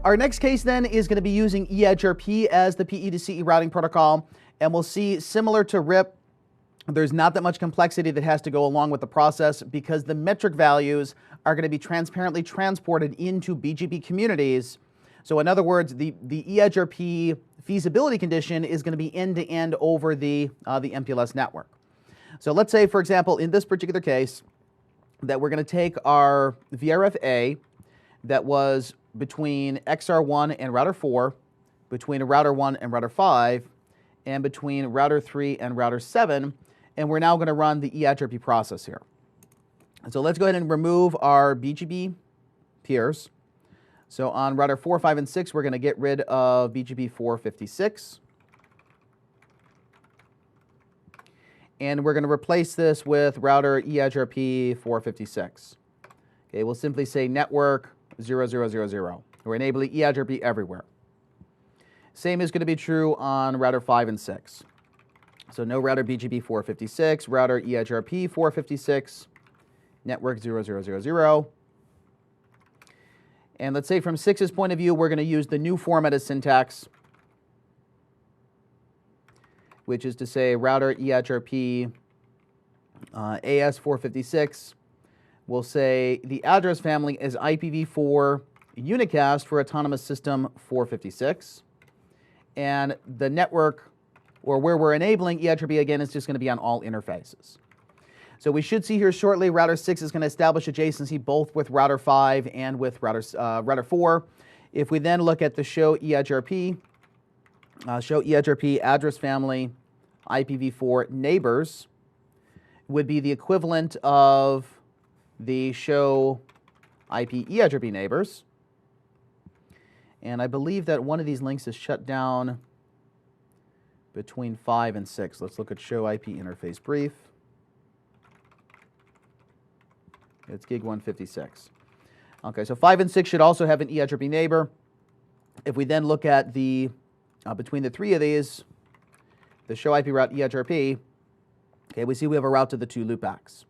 Our next case then is going to be using EIGRP as the PE to CE routing protocol, and we'll see, similar to RIP, there's not that much complexity that has to go along with the process because the metric values are going to be transparently transported into BGP communities. So in other words, the EIGRP feasibility condition is going to be end-to-end over the MPLS network. So let's say, for example, in this particular case, that we're going to take our VRF-A that was between XR1 and router 4, between router 1 and router 5, and between router 3 and router 7, and we're now going to run the EIGRP process here. So let's go ahead and remove our BGP peers. So on router 4, 5, and 6, we're going to get rid of BGP 456. And we're going to replace this with router EIGRP 456. Okay, we'll simply say network 0000. We're enabling EIGRP everywhere. Same is going to be true on router 5 and 6. So no router BGP 456, router EIGRP 456, network 0000. And let's say from 6's point of view, we're going to use the new formatted syntax, which is to say router EIGRP AS456. We'll say the address family is IPv4 unicast for autonomous system 456. And the network, or where we're enabling EIGRP again, is just going to be on all interfaces. So we should see here shortly router 6 is going to establish adjacency both with router 5 and with router 4. If we then look at the show EIGRP address family IPv4 neighbors would be the equivalent of the show IP EIGRP neighbors. And I believe that one of these links is shut down between 5 and 6. Let's look at show IP interface brief. It's gig 156. Okay, so 5 and 6 should also have an EIGRP neighbor. If we then look at the between the three of these, the show IP route EIGRP, okay, we see we have a route to the 2 loopbacks.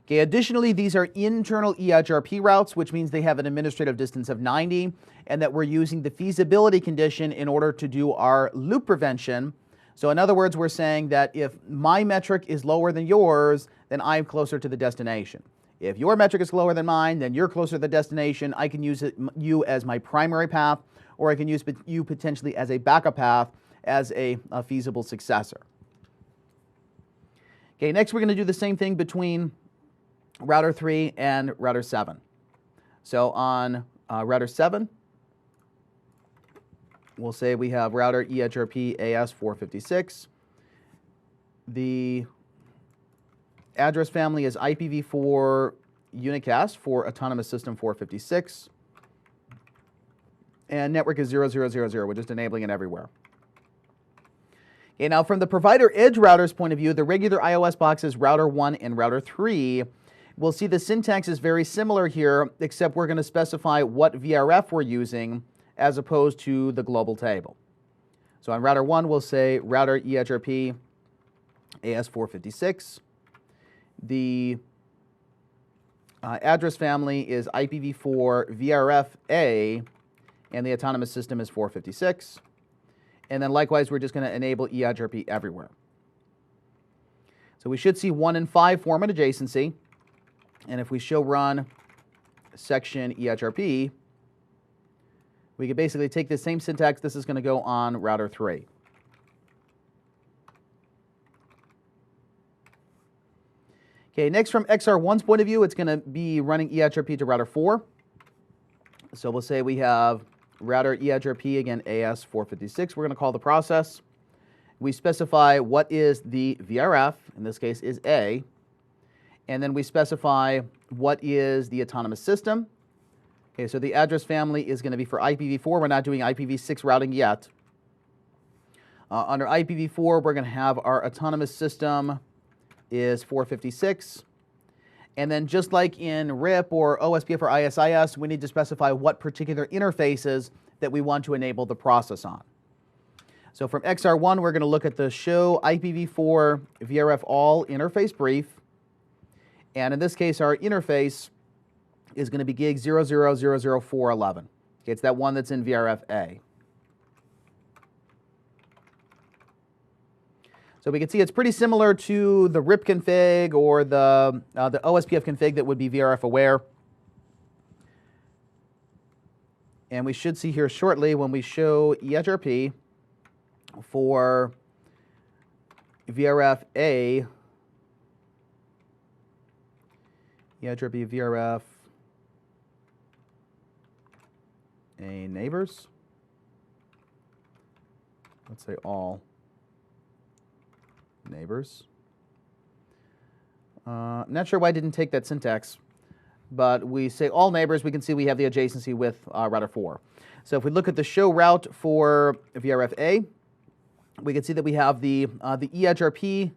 Okay, additionally, these are internal EIGRP routes, which means they have an administrative distance of 90, and that we're using the feasibility condition in order to do our loop prevention. So in other words, we're saying that if my metric is lower than yours, then I'm closer to the destination. If your metric is lower than mine, then you're closer to the destination. I can use you as my primary path, or I can use you potentially as a backup path as a feasible successor. Okay, next we're going to do the same thing between router 3 and router 7. So on router 7, we'll say we have router EIGRP AS456. The address family is IPv4 unicast for autonomous system 456. And network is 0000. We're just enabling it everywhere. Okay, now from the provider edge router's point of view, the regular iOS box is router 1 and router 3. We'll see the syntax is very similar here, except we're going to specify what VRF we're using as opposed to the global table. So on router 1, we'll say router EIGRP AS456. The address family is IPv4 VRF-A, and the autonomous system is 456. And then likewise, we're just going to enable EIGRP everywhere. So we should see 1 and 5 format adjacency. And if we show run section EIGRP, we can basically take the same syntax. This is going to go on router 3. Okay, next from XR1's point of view, it's going to be running EIGRP to router 4. So we'll say we have router EIGRP, again, AS456. We're going to call the process. We specify what is the VRF, in this case is A, and then we specify what is the autonomous system. Okay, so the address family is going to be for IPv4. We're not doing IPv6 routing yet. Under IPv4, we're going to have our autonomous system is 456. And then just like in RIP or OSPF or ISIS, we need to specify what particular interfaces that we want to enable the process on. So from XR1, we're going to look at the show IPv4 VRF all interface brief. And in this case, our interface is going to be gig 0000411. Okay, it's that one that's in VRF-A. So we can see it's pretty similar to the RIP config or the OSPF config that would be VRF aware. And we should see here shortly when we show EIGRP for VRF-A, EIGRP VRF-A neighbors. Let's say all neighbors. Not sure why I didn't take that syntax, but we say all neighbors, we can see we have the adjacency with router 4. So if we look at the show route for VRF-A, we can see that we have the EIGRP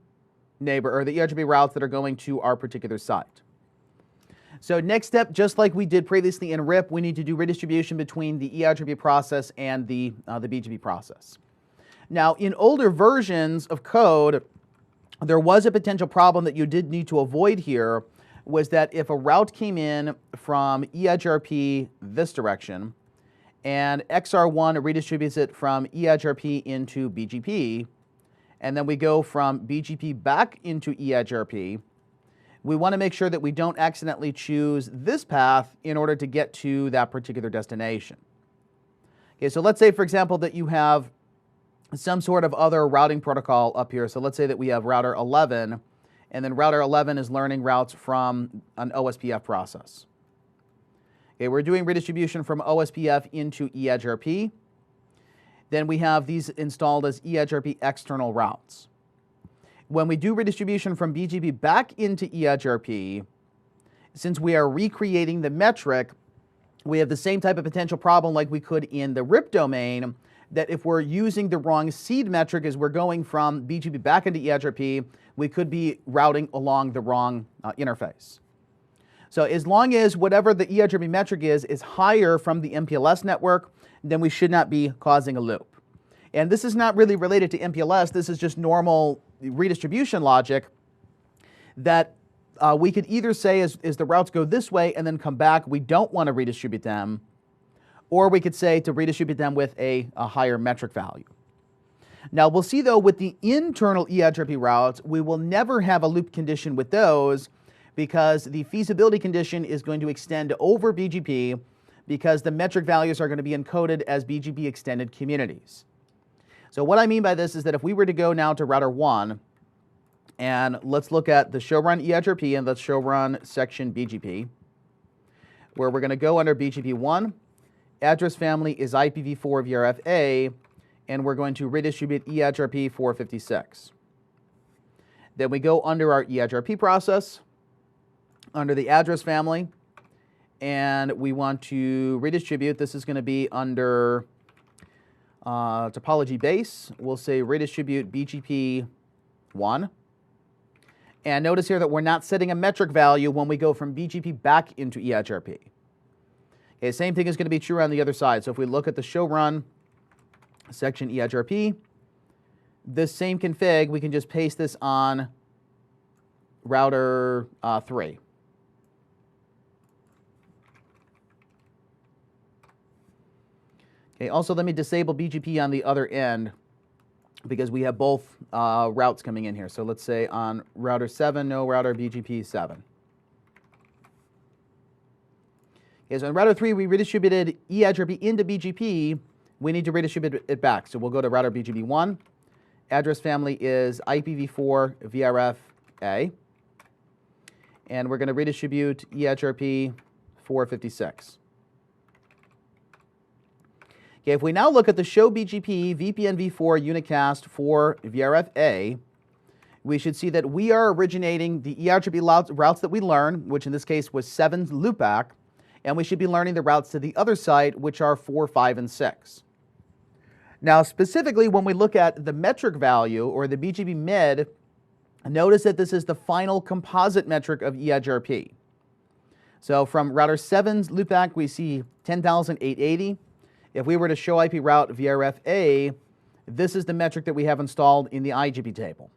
neighbor, or the EIGRP routes that are going to our particular site. So next step, just like we did previously in RIP, we need to do redistribution between the EIGRP process and the BGP process. Now, in older versions of code, there was a potential problem that you did need to avoid here, was that if a route came in from EIGRP this direction, and XR1 redistributes it from EIGRP into BGP, and then we go from BGP back into EIGRP, we want to make sure that we don't accidentally choose this path in order to get to that particular destination. Okay, so let's say, for example, that you have some sort of other routing protocol up here. So let's say that we have router 11, and then router 11 is learning routes from an OSPF process. Okay, we're doing redistribution from OSPF into EIGRP. Then we have these installed as EIGRP external routes. When we do redistribution from BGP back into EIGRP, since we are recreating the metric, we have the same type of potential problem like we could in the RIP domain, that if we're using the wrong seed metric as we're going from BGP back into EIGRP, we could be routing along the wrong interface. So as long as whatever the EIGRP metric is higher from the MPLS network, then we should not be causing a loop. And this is not really related to MPLS, this is just normal redistribution logic that we could either say as the routes go this way and then come back, we don't want to redistribute them, or we could say to redistribute them with a higher metric value. Now we'll see though with the internal EIGRP routes, we will never have a loop condition with those because the feasibility condition is going to extend over BGP because the metric values are going to be encoded as BGP extended communities. So what I mean by this is that if we were to go now to router 1, and let's look at the show run EIGRP and let's show run section BGP, where we're going to go under BGP 1, address family is IPv4 VRF-A, and we're going to redistribute EIGRP 456. Then we go under our EIGRP process, under the address family, and we want to redistribute. This is going to be under topology base. We'll say redistribute BGP 1. And notice here that we're not setting a metric value when we go from BGP back into EIGRP. Okay, same thing is going to be true on the other side. So if we look at the show run section EIGRP, this same config, we can just paste this on router 3. Okay, also let me disable BGP on the other end because we have both routes coming in here. So let's say on router 7, no router BGP 7. Okay, so on router 3, we redistributed EIGRP into BGP. We need to redistribute it back. So we'll go to router BGP 1. Address family is IPv4 VRF-A. And we're going to redistribute EIGRP 456. Okay, if we now look at the show BGP VPN v4 unicast for VRF-A, we should see that we are originating the EIGRP routes that we learn, which in this case was 7 loopback, and we should be learning the routes to the other site, which are 4, 5, and 6. Now, specifically, when we look at the metric value, or the BGP mid, notice that this is the final composite metric of EIGRP. So from router 7's loopback, we see 10,880. If we were to show IP route VRF-A, This is the metric that we have installed in the EIGRP table.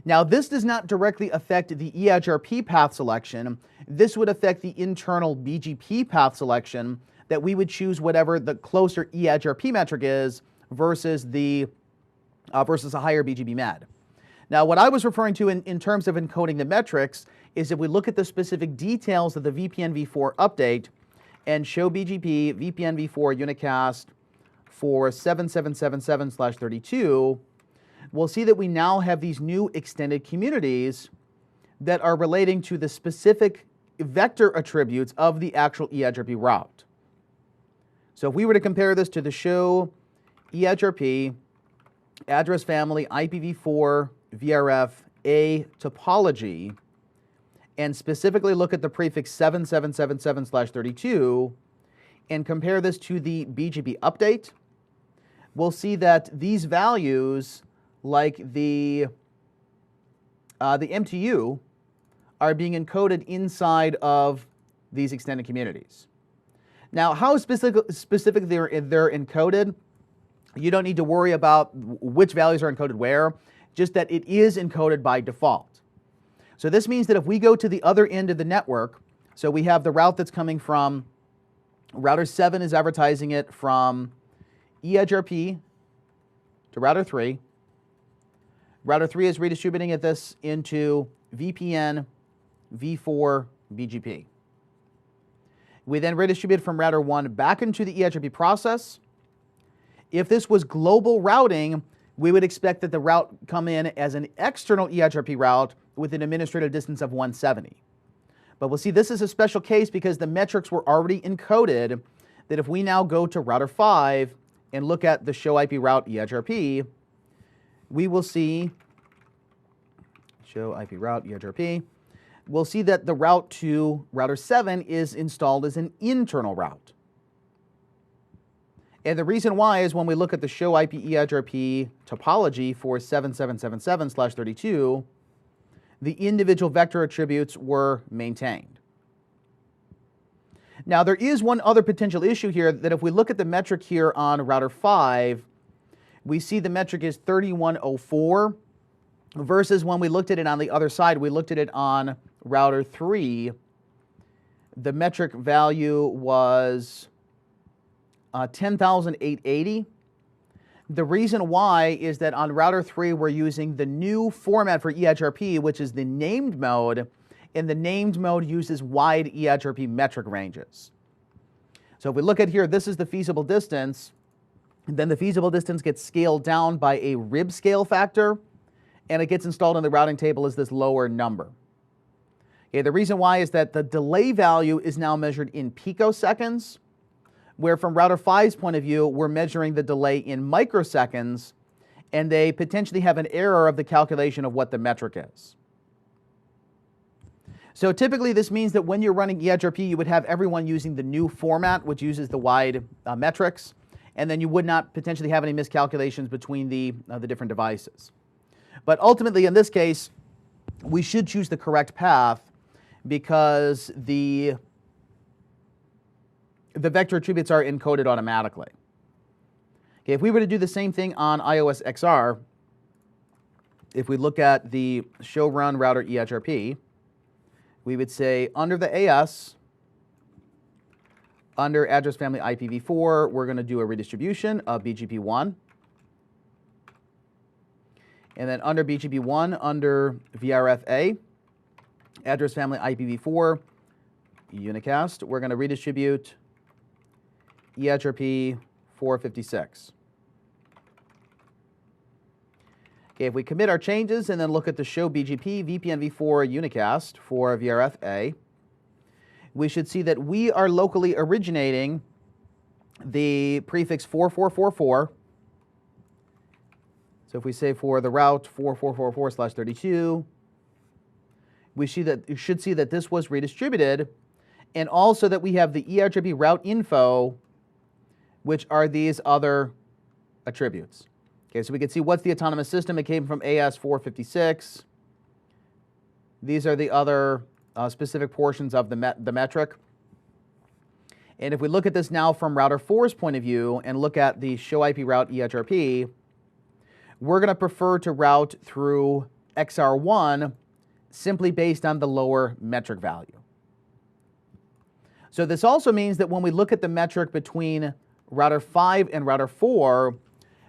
Now, this does not directly affect the EIGRP path selection. This would affect the internal BGP path selection, that we would choose whatever the closer EIGRP metric is versus a higher BGP med. Now, what I was referring to in terms of encoding the metrics is if we look at the specific details of the VPN v4 update and show BGP VPN v4 unicast for 7777/32, we'll see that we now have these new extended communities that are relating to the specific vector attributes of the actual EIGRP route. So if we were to compare this to the show EIGRP address family IPv4 VRF A topology and specifically look at the prefix 7777/32 and compare this to the BGP update, we'll see that these values, like the MTU, are being encoded inside of these extended communities. Now, how specifically they're encoded, you don't need to worry about which values are encoded where, just that it is encoded by default. So this means that if we go to the other end of the network, so we have the route that's coming from, router 7 is advertising it from EIGRP to router 3. Router 3 is redistributing this into VPN v4 BGP. We then redistribute from router 1 back into the EIGRP process. If this was global routing, we would expect that the route come in as an external EIGRP route with an administrative distance of 170. But we'll see this is a special case because the metrics were already encoded, that if we now go to router 5 and look at the show IP route EIGRP, we will see show IP route EIGRP. We'll see that the route to router 7 is installed as an internal route. And the reason why is when we look at the show IP EIGRP topology for 7777/32, the individual vector attributes were maintained. Now, there is one other potential issue here, that if we look at the metric here on router 5, we see the metric is 3104, versus when we looked at it on the other side, we looked at it on router 3, the metric value was 10,880. The reason why is that on router 3 we're using the new format for EIGRP, which is the named mode, and the named mode uses wide EIGRP metric ranges. So if we look at here, this is the feasible distance, and then the feasible distance gets scaled down by a rib scale factor, and it gets installed in the routing table as this lower number. Okay, the reason why is that the delay value is now measured in picoseconds, where from router 5's point of view, we're measuring the delay in microseconds, and they potentially have an error of the calculation of what the metric is. So typically this means that when you're running EIGRP, you would have everyone using the new format, which uses the wide metrics, and then you would not potentially have any miscalculations between the different devices. But ultimately, in this case, we should choose the correct path because the vector attributes are encoded automatically. Okay, if we were to do the same thing on iOS XR, if we look at the show run router EIGRP, we would say under the AS, under address family IPv4, we're going to do a redistribution of BGP1. And then under BGP1, under VRFA, address family IPv4, unicast, we're going to redistribute EIGRP 456. Okay, if we commit our changes and then look at the show BGP VPN v4 unicast for VRFA, we should see that we are locally originating the prefix 4444. So if we say for the route 4444/32, we should see that this was redistributed, and also that we have the EIGRP route info, which are these other attributes. Okay, so we can see what's the autonomous system. It came from AS456. These are the other specific portions of the metric. And if we look at this now from router 4's point of view and look at the show IP route EIGRP, we're going to prefer to route through XR1 simply based on the lower metric value. So this also means that when we look at the metric between router 5 and router 4,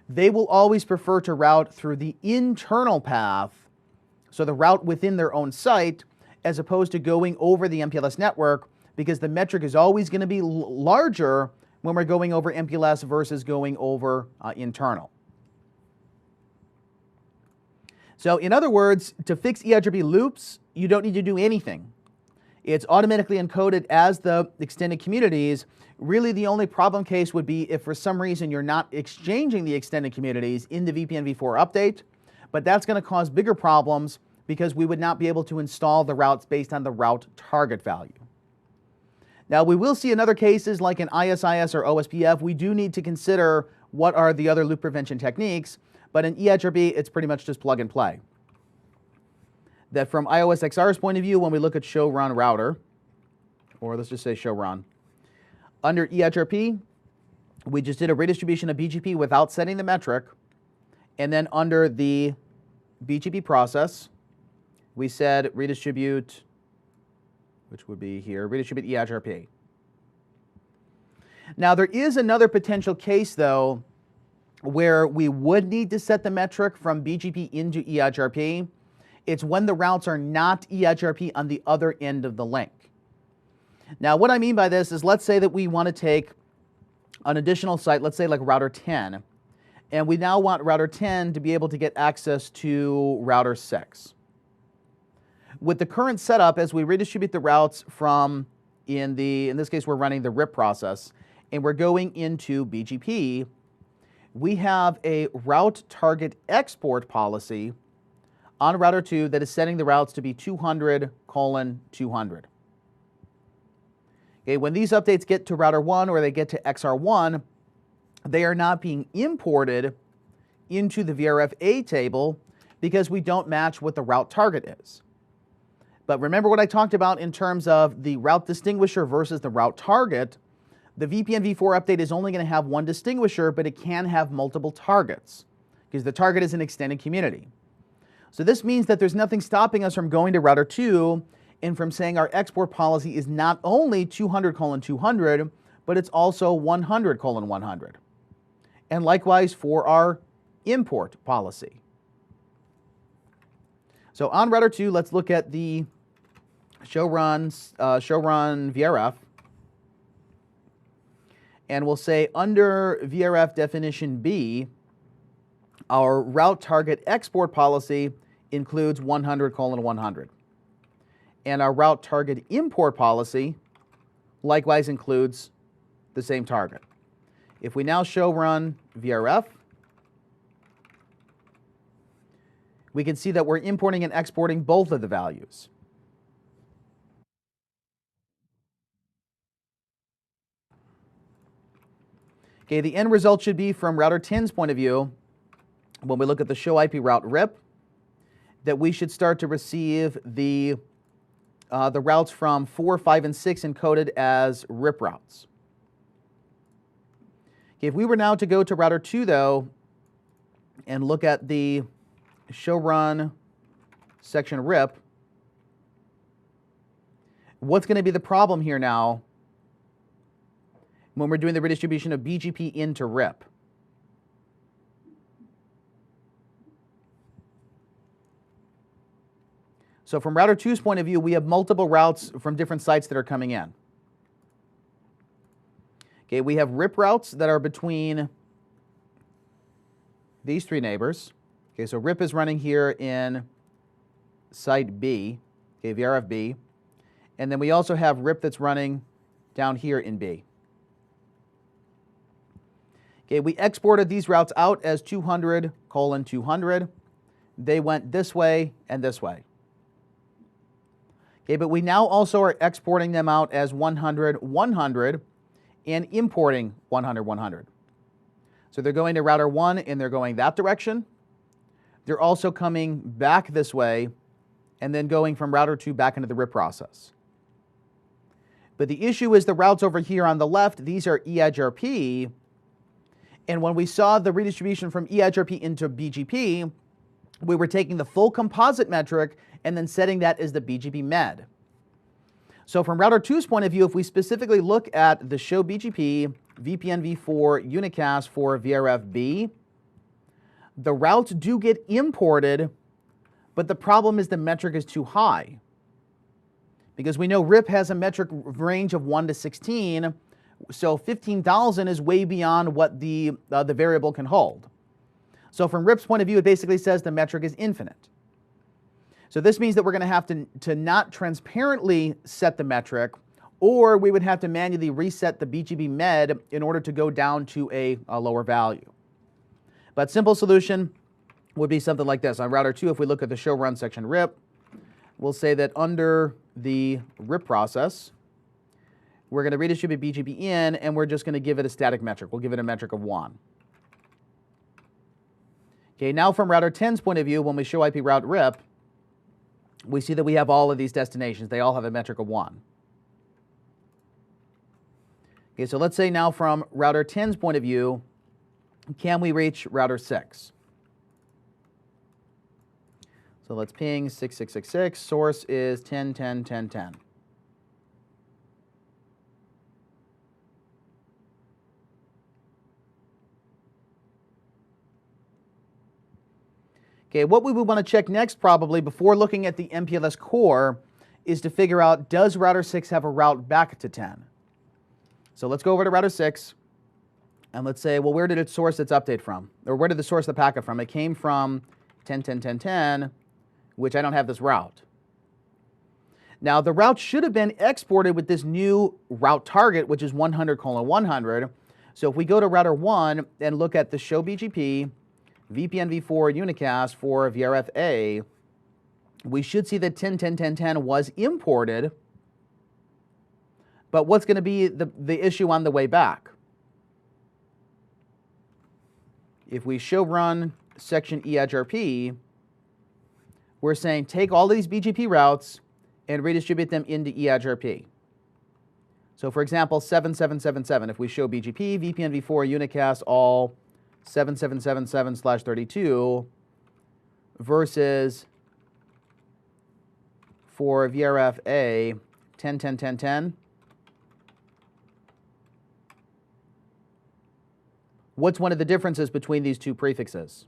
they will always prefer to route through the internal path, so the route within their own site, as opposed to going over the MPLS network, because the metric is always going to be larger when we're going over MPLS versus going over internal. So in other words, to fix EIGRP loops, you don't need to do anything. It's automatically encoded as the extended communities. Really, the only problem case would be if for some reason you're not exchanging the extended communities in the VPN v4 update, but that's going to cause bigger problems because we would not be able to install the routes based on the route target value. Now, we will see in other cases like in ISIS or OSPF, we do need to consider what are the other loop prevention techniques, but in EIGRP, it's pretty much just plug and play. That from iOS XR's point of view, when we look at show run router, or let's just say show run, under EIGRP, we just did a redistribution of BGP without setting the metric, and then under the BGP process, we said redistribute, which would be here, redistribute EIGRP. Now there is another potential case though, where we would need to set the metric from BGP into EIGRP. It's when the routes are not EIGRP on the other end of the link. Now what I mean by this is, let's say that we want to take an additional site, let's say like router 10, and we now want router 10 to be able to get access to router 6. With the current setup, as we redistribute the routes from, in this case we're running the RIP process, and we're going into BGP, we have a route target export policy on router 2 that is setting the routes to be 200:200. Okay, when these updates get to router 1 or they get to XR1, they are not being imported into the VRFA table because we don't match what the route target is. But remember what I talked about in terms of the route distinguisher versus the route target. The VPN v4 update is only going to have one distinguisher, but it can have multiple targets because the target is an extended community. So this means that there's nothing stopping us from going to router 2 and from saying our export policy is not only 200:200, but it's also 100:100. And likewise for our import policy. So on router 2, let's look at the show run VRF. And we'll say under VRF definition B, our route target export policy includes 100:100. And our route target import policy likewise includes the same target. If we now show run VRF, we can see that we're importing and exporting both of the values. Okay, the end result should be from router 10's point of view, when we look at the show IP route RIP, that we should start to receive the routes from 4, 5, and 6 encoded as RIP routes. Okay, if we were now to go to router 2 though, and look at the show run section RIP, what's going to be the problem here now when we're doing the redistribution of BGP into RIP? So from router 2's point of view, we have multiple routes from different sites that are coming in. Okay, we have RIP routes that are between these three neighbors. Okay, so RIP is running here in site B, okay, VRFB. And then we also have RIP that's running down here in B. Okay, we exported these routes out as 200:200. They went this way and this way. Okay, but we now also are exporting them out as 100:100 and importing 100:100. So they're going to router 1 and they're going that direction. They're also coming back this way and then going from router 2 back into the RIP process. But the issue is the routes over here on the left, these are EIGRP. And when we saw the redistribution from EIGRP into BGP, we were taking the full composite metric and then setting that as the BGP med. So from router 2's point of view, if we specifically look at the show BGP, VPN v4, unicast for VRFB, the routes do get imported, but the problem is the metric is too high. Because we know RIP has a metric range of 1 to 16, so 15,000 is way beyond what the variable can hold. So from RIP's point of view, it basically says the metric is infinite. So this means that we're going to have to not transparently set the metric, or we would have to manually reset the BGP med in order to go down to a lower value. But simple solution would be something like this. On router 2, if we look at the show run section RIP, we'll say that under the RIP process, we're going to redistribute BGP in, and we're just going to give it a static metric. We'll give it a metric of 1. Okay, now from router 10's point of view, when we show IP route RIP, we see that we have all of these destinations. They all have a metric of 1. Okay, so let's say now from router 10's point of view, can we reach router 6? So let's ping 6666. Source is 10.10.10.10. Okay, what we would want to check next probably before looking at the MPLS core is to figure out, does router 6 have a route back to 10? So let's go over to router 6 and let's say, well, where did it source its update from? Or where did it source the packet from? It came from 10.10.10.10, which I don't have this route. Now the route should have been exported with this new route target, which is 100:100. So if we go to router 1 and look at the show BGP, VPN v4 unicast for VRFA, we should see that 10.10.10.10 was imported. But what's going to be the issue on the way back? If we show run section EIGRP, we're saying take all of these BGP routes and redistribute them into EIGRP. So for example, 7777, if we show BGP, VPN v4 unicast all 7777/32 versus for VRFA 10.10.10.10. What's one of the differences between these two prefixes?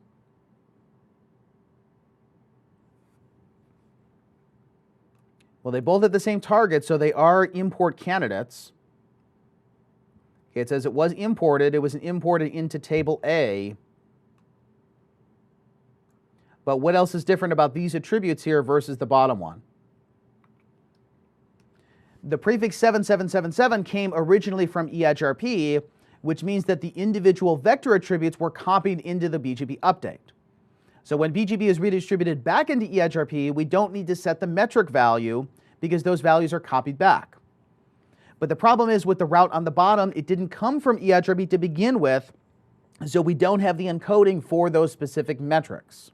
Well, they both have the same target, so they are import candidates. Okay, it says it was imported. It was imported into table A. But what else is different about these attributes here versus the bottom one? The prefix 7777 came originally from EIGRP, which means that the individual vector attributes were copied into the BGP update. So when BGP is redistributed back into EIGRP, we don't need to set the metric value because those values are copied back. But the problem is with the route on the bottom, it didn't come from EIGRP to begin with, so we don't have the encoding for those specific metrics.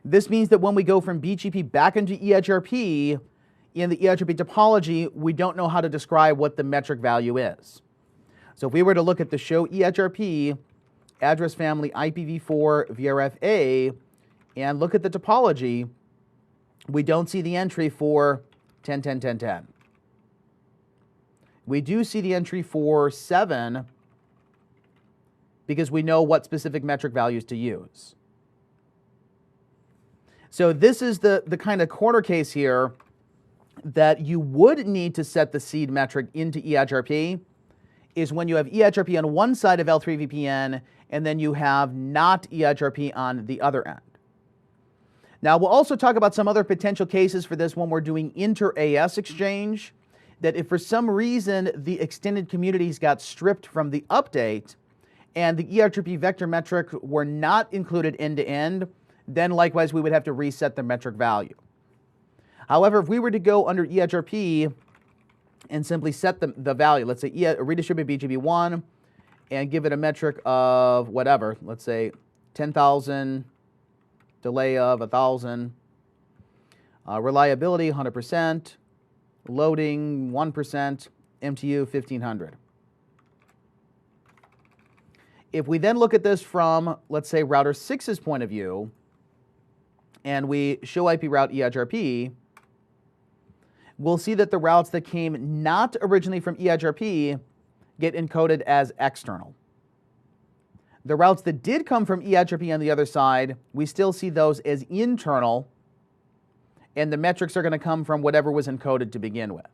This means that when we go from BGP back into EIGRP, in the EIGRP topology, we don't know how to describe what the metric value is. So if we were to look at the show EIGRP, address family IPv4 VRFA, and look at the topology, we don't see the entry for 10.10.10.10. We do see the entry for 7 because we know what specific metric values to use. So this is the kind of corner case here that you would need to set the seed metric into EIGRP is when you have EIGRP on one side of L3VPN and then you have not EIGRP on the other end. Now we'll also talk about some other potential cases for this when we're doing inter-AS exchange, that if for some reason the extended communities got stripped from the update and the EIGRP vector metric were not included end-to-end, then likewise we would have to reset the metric value. However, if we were to go under EIGRP and simply set the value, let's say redistribute BGP1 and give it a metric of whatever, let's say 10,000, delay of 1,000, reliability 100%, loading 1%, MTU 1500. If we then look at this from, let's say, router 6's point of view, and we show IP route EIGRP, we'll see that the routes that came not originally from EIGRP get encoded as external. The routes that did come from EIGRP on the other side, we still see those as internal, and the metrics are going to come from whatever was encoded to begin with.